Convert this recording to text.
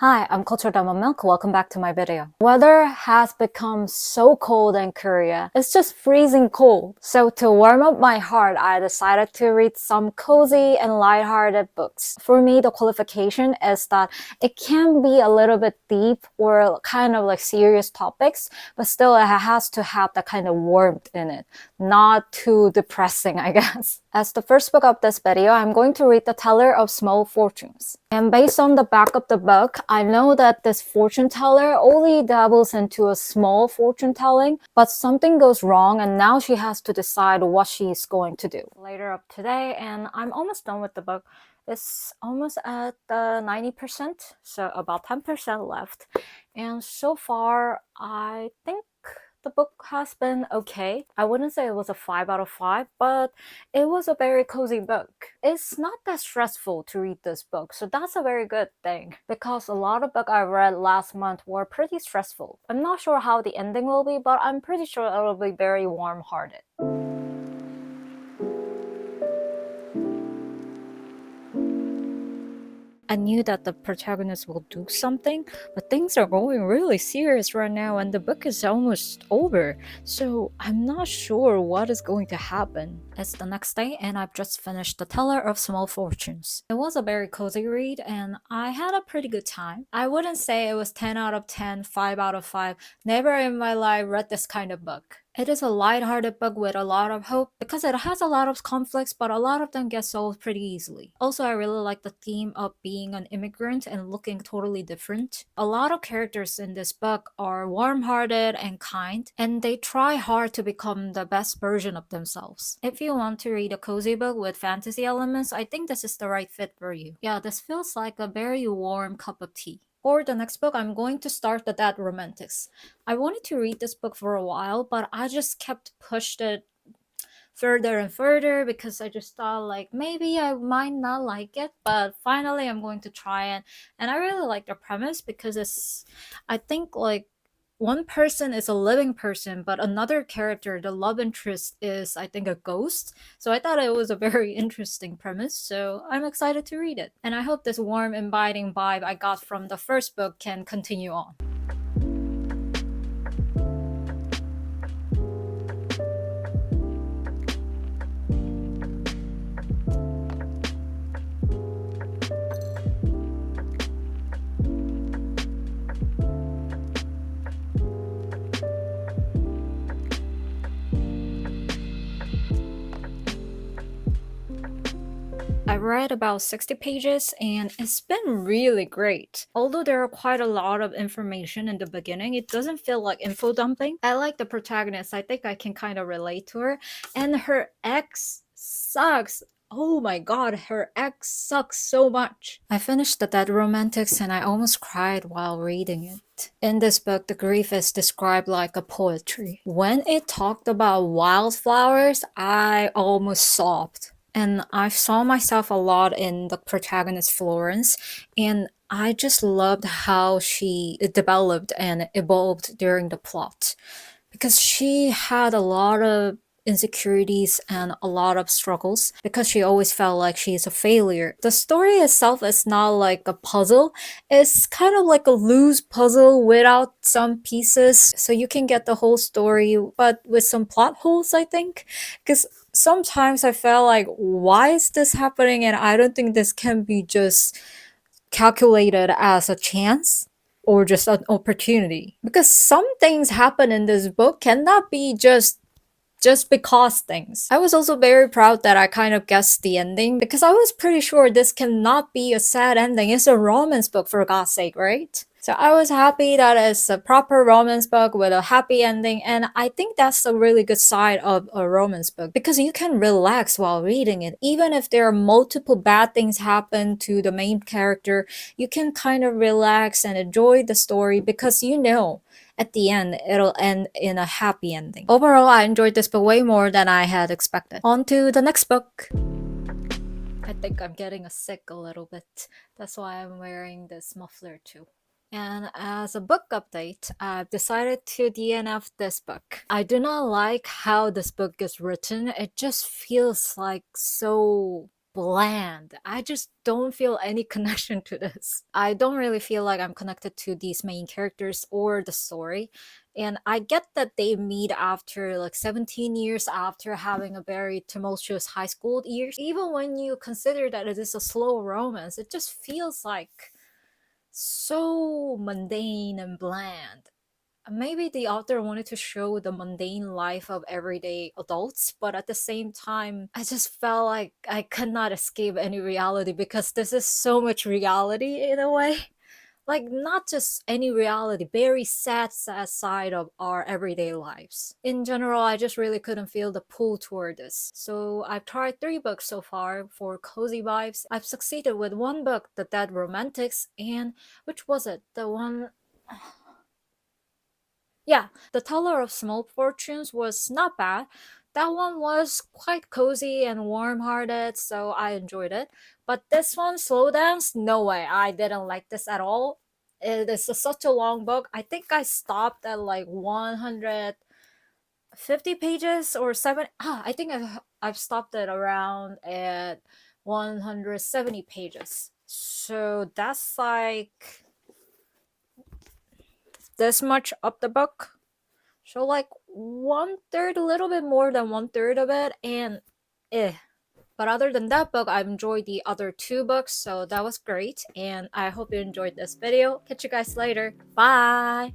Hi, I'm Culture Diamond Milk. Welcome back to my video. Weather has become so cold in Korea. It's just freezing cold. So to warm up my heart, I decided to read some cozy and lighthearted books. For me, the qualification is that it can be a little bit deep or kind of like serious topics, but still it has to have that kind of warmth in it. Not too depressing, I guess. As the first book of this video, I'm going to read The Teller of Small Fortunes. And based on the back of the book, I know that this fortune teller only dabbles into a small fortune telling, but something goes wrong and now she has to decide what she's going to do. Later up today, and I'm almost done with the book. It's almost at the 90%, so about 10% left. And so far, I think the book has been okay. I wouldn't say it was a 5 out of 5, but it was a very cozy book. It's not that stressful to read this book, so that's a very good thing, because a lot of books I read last month were pretty stressful. I'm not sure how the ending will be, but I'm pretty sure it will be very warm-hearted. I knew that the protagonist will do something, but things are going really serious right now and the book is almost over, so I'm not sure what is going to happen. It's the next day and I've just finished The Teller of Small Fortunes. It was a very cozy read and I had a pretty good time. I wouldn't say it was 10 out of 10, 5 out of 5. Never in my life read this kind of book. It is a light-hearted book with a lot of hope because it has a lot of conflicts, but a lot of them get solved pretty easily. Also, I really like the theme of being an immigrant and looking totally different. A lot of characters in this book are warm-hearted and kind, and they try hard to become the best version of themselves. If you want to read a cozy book with fantasy elements, I think this is the right fit for you. Yeah, this feels like a very warm cup of tea. For the next book, I'm going to start The Dead Romantics. I wanted to read this book for a while, but I just kept pushed it further and further because I just thought like maybe I might not like it, but finally I'm going to try it. And I really like the premise because I think like one person is a living person, but another character, the love interest, is I think a ghost. So I thought it was a very interesting premise, so I'm excited to read it. And I hope this warm, inviting vibe I got from the first book can continue on. I read about 60 pages and it's been really great. Although there are quite a lot of information in the beginning, it doesn't feel like info dumping. I like the protagonist. I think I can kind of relate to her. And her ex sucks. Oh my god, her ex sucks so much. I finished The Dead Romantics and I almost cried while reading it. In this book, the grief is described like a poetry. When it talked about wildflowers, I almost sobbed. And I saw myself a lot in the protagonist Florence, and I just loved how she developed and evolved during the plot because she had a lot of insecurities and a lot of struggles because she always felt like she's a failure. The story itself is not like a puzzle. It's kind of like a loose puzzle without some pieces, so you can get the whole story but with some plot holes, I think. Because sometimes I felt like, why is this happening? And I don't think this can be just calculated as a chance or just an opportunity, because some things happen in this book cannot be just because things. I was also very proud that I kind of guessed the ending because I was pretty sure this cannot be a sad ending. It's a romance book, for God's sake, right? So I was happy that it's a proper romance book with a happy ending, and I think that's a really good side of a romance book because you can relax while reading it. Even if there are multiple bad things happen to the main character, you can kind of relax and enjoy the story because you know at the end it'll end in a happy ending. Overall, I enjoyed this book way more than I had expected. On to the next book. I think I'm getting sick a little bit. That's why I'm wearing this muffler too. And as a book update, I've decided to DNF this book. I do not like how this book is written. It just feels like so bland. I just don't feel any connection to this. I don't really feel like I'm connected to these main characters or the story. And I get that they meet after like 17 years after having a very tumultuous high school years. Even when you consider that it is a slow romance, it just feels like so mundane and bland. Maybe the author wanted to show the mundane life of everyday adults, but at the same time, I just felt like I could not escape any reality because this is so much reality in a way. Like, not just any reality, very sad side of our everyday lives. In general, I just really couldn't feel the pull toward this. So I've tried 3 books so far for cozy vibes. I've succeeded with one book, The Dead Romantics, and which was it? The one. Yeah, The Teller of Small Fortunes was not bad. That one was quite cozy and warm hearted, so I enjoyed it. But this one, Slow Dance, no way. I didn't like this at all. It is such a long book. I think I stopped at like 150 pages or 7. I think I've stopped it around at 170 pages. So that's like this much of the book. So like 1/3, a little bit more than 1/3 of it, and eh. But other than that book, I enjoyed the other 2 books, so that was great. And I hope you enjoyed this video. Catch you guys later. Bye!